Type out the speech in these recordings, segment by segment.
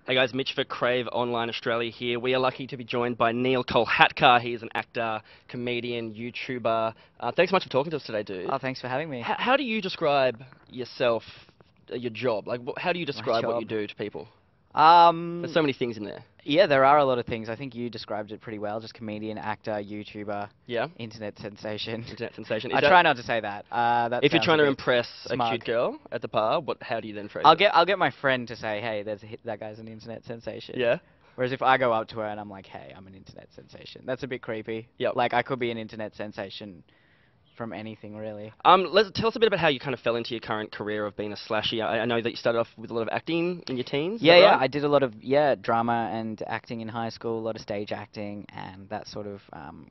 Hey guys, Mitch for Crave Online Australia here. We are lucky to be joined by Neel Kolhatker. He is an actor, comedian, YouTuber. Thanks so much for talking to us today, dude. Oh, thanks for having me. How do you describe yourself, your job? Like, how do you describe what you job? do to people? Um, There's so many things in there. yeah, there are a lot of things. I think you described it pretty well. Just comedian, actor, YouTuber, Yeah? internet sensation. Internet sensation. I try not to say that. If you're Sounds trying a to bit impress smug. a cute girl at the bar, how do you then phrase I'll it? get my friend to say, hey, that guy's an internet sensation. Yeah? Whereas if I go up to her and I'm like, hey, I'm an internet sensation, that's a bit creepy. Yep. Like, I could be an internet sensation from anything, really. Tell us a bit about how you kind of fell into your current career of being a slashy. I know that you started off with a lot of acting in your teens. Yeah, is that yeah, right? I did a lot of drama and acting in high school, a lot of stage acting, and that sort of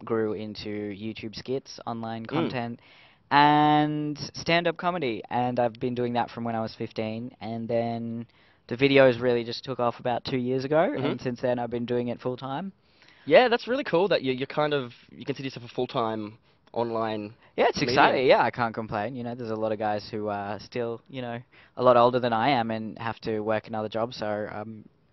grew into YouTube skits, online content, and stand-up comedy. And I've been doing that from when I was 15, and then the videos really just took off about 2 years ago, and since then I've been doing it full time. Yeah, that's really cool that you consider yourself a full-time online Yeah, it's comedian. exciting. Yeah, I can't complain. You know, there's a lot of guys who are still, a lot older than I am and have to work another job. So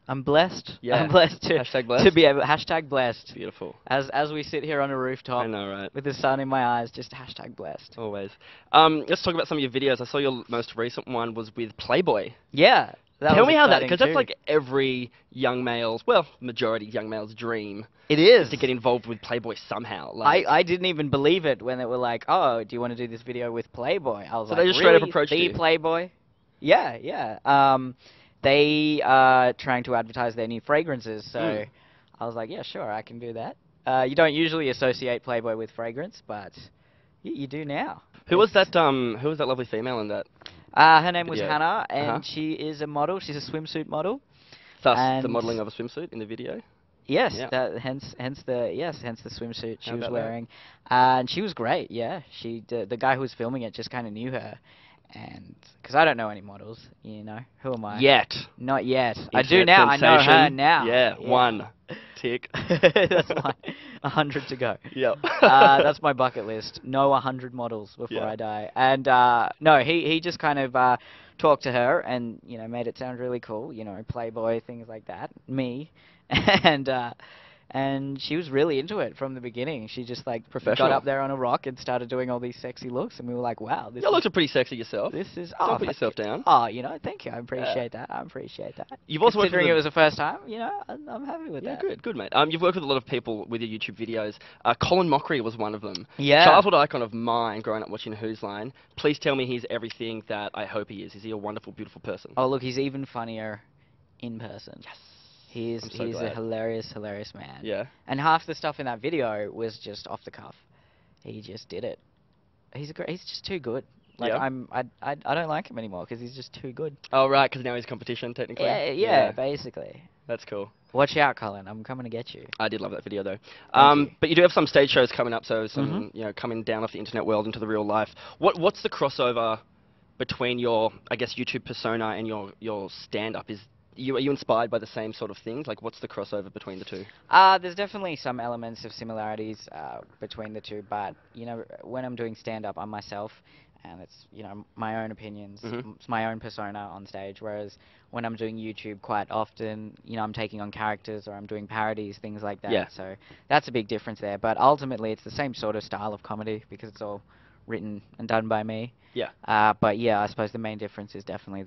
I'm blessed. Yeah. I'm blessed to Hashtag blessed? to be able #blessed. Beautiful. As we sit here on a rooftop, I know, right? with the sun in my eyes, just #blessed. Always. Let's talk about some of your videos. I saw your most recent one was with Playboy. Yeah. Tell me how that, exciting because that's too. like every young male's, well, majority young male's dream. It is. To get involved with Playboy somehow. Like, I didn't even believe it when they were like, "Oh, do you want to do this video with Playboy?" I was So like, they just straight up "Really? approached The you?" Playboy?" Yeah, yeah. They are trying to advertise their new fragrances, so I was like, "Yeah, sure, I can do that." You don't usually associate Playboy with fragrance, but you do now. Who was that lovely female in that? Her name was video? Hannah, and she is a model. She's a swimsuit model. Thus, the And modelling of a swimsuit in the video. Yes, Yeah. hence the swimsuit she How was about that? wearing, and she was great. Yeah, the guy who was filming it just kind of knew her, and because I don't know any models, who am I? Yet. Not yet. I do Internet now. I know her sensation. now. Yeah, one. Tick. That's one. 100 to go. Yep. That's my bucket list. Know 100 models before Yeah. I die. And no, he just kind of talked to her and made it sound really cool. Playboy, things like that. Me, and and she was really into it from the beginning. She just like Professional. got up there on a rock and started doing all these sexy looks, and we were like, wow, You looked pretty sexy yourself. this is Don't put yourself down. Oh, thank you. I appreciate that. I appreciate that. You've also worked Considering with it was the first time, I'm happy with Yeah, that. good, mate. You've worked with a lot of people with your YouTube videos. Colin Mochrie was one of them. Yeah. Childhood icon of mine growing up watching Who's Line. Please tell me he's everything that I hope he is. Is he a wonderful, beautiful person? Oh, look, he's even funnier in person. Yes. He's I'm so a glad. hilarious man. Yeah. And half the stuff in that video was just off the cuff. He just did it. He's just too good. Like Yeah. I don't like him anymore because he's just too good. Oh, right, because now he's competition, technically. Yeah, basically. That's cool. Watch out, Colin. I'm coming to get you. I did love that video, though. Thank you. But you do have some stage shows coming up, so some, coming down off the internet world into the real life. What's the crossover between your, I guess, YouTube persona and your stand-up? Are you inspired by the same sort of things? Like, what's the crossover between the two? There's definitely some elements of similarities between the two, but when I'm doing stand-up, I'm myself, and it's my own opinions, it's my own persona on stage. Whereas when I'm doing YouTube, quite often, I'm taking on characters or I'm doing parodies, things like that. Yeah. So that's a big difference there. But ultimately, it's the same sort of style of comedy because it's all written and done by me. Yeah. But yeah, I suppose the main difference is definitely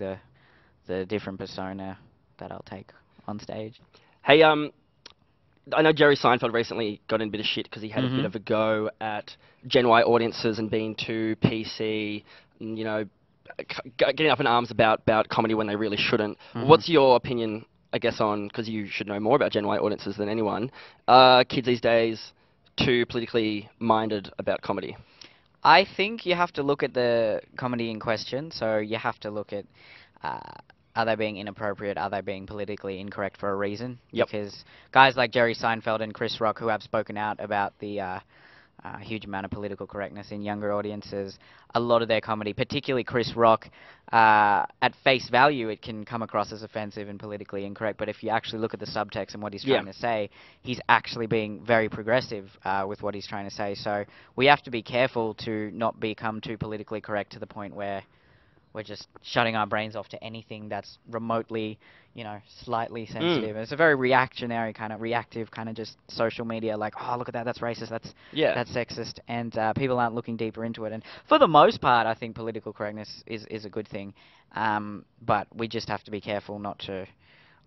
the different persona that I'll take on stage. Hey, I know Jerry Seinfeld recently got in a bit of shit because he had a bit of a go at Gen Y audiences and being too PC, and, getting up in arms about comedy when they really shouldn't. What's your opinion, I guess, on, because you should know more about Gen Y audiences than anyone, kids these days too politically minded about comedy? I think you have to look at the comedy in question. So you have to look at, are they being inappropriate? Are they being politically incorrect for a reason? Yep. Because guys like Jerry Seinfeld and Chris Rock, who have spoken out about the huge amount of political correctness in younger audiences, a lot of their comedy, particularly Chris Rock, at face value, it can come across as offensive and politically incorrect. But if you actually look at the subtext and what he's trying to say, he's actually being very progressive with what he's trying to say. So we have to be careful to not become too politically correct to the point where we're just shutting our brains off to anything that's remotely, slightly sensitive. It's a very reactive kind of just social media, like, oh, look at that, that's racist, that's sexist, and people aren't looking deeper into it. And for the most part, I think political correctness is a good thing, but we just have to be careful not to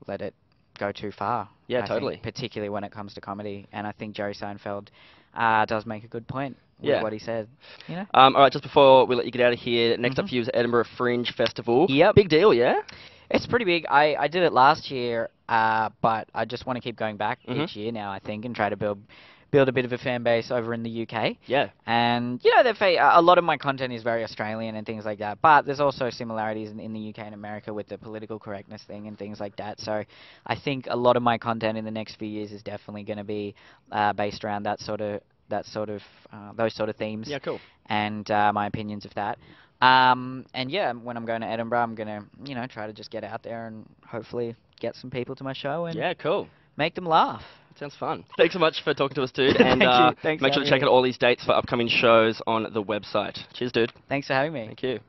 let it go too far. Yeah, I totally. think, particularly when it comes to comedy, and I think Jerry Seinfeld does make a good point with Yeah. what he said. All right, just before we let you get out of here, next up Mhm. for you is Edinburgh Fringe Festival. Yep. Big deal, yeah? It's pretty big. I did it last year, but I just want to keep going back each year now, I think, and try to build a bit of a fan base over in the UK. Yeah. And, a lot of my content is very Australian and things like that, but there's also similarities in the UK and America with the political correctness thing and things like that. So I think a lot of my content in the next few years is definitely going to be based around those sort of themes. Yeah, cool. And my opinions of that. And yeah, when I'm going to Edinburgh, I'm gonna, try to just get out there and hopefully get some people to my show and Yeah, cool. make them laugh. Sounds fun. Thanks so much for talking to us, dude. And Thank you. Thanks make for sure to having check me. out all these dates for upcoming shows on the website. Cheers, dude. Thanks for having me. Thank you.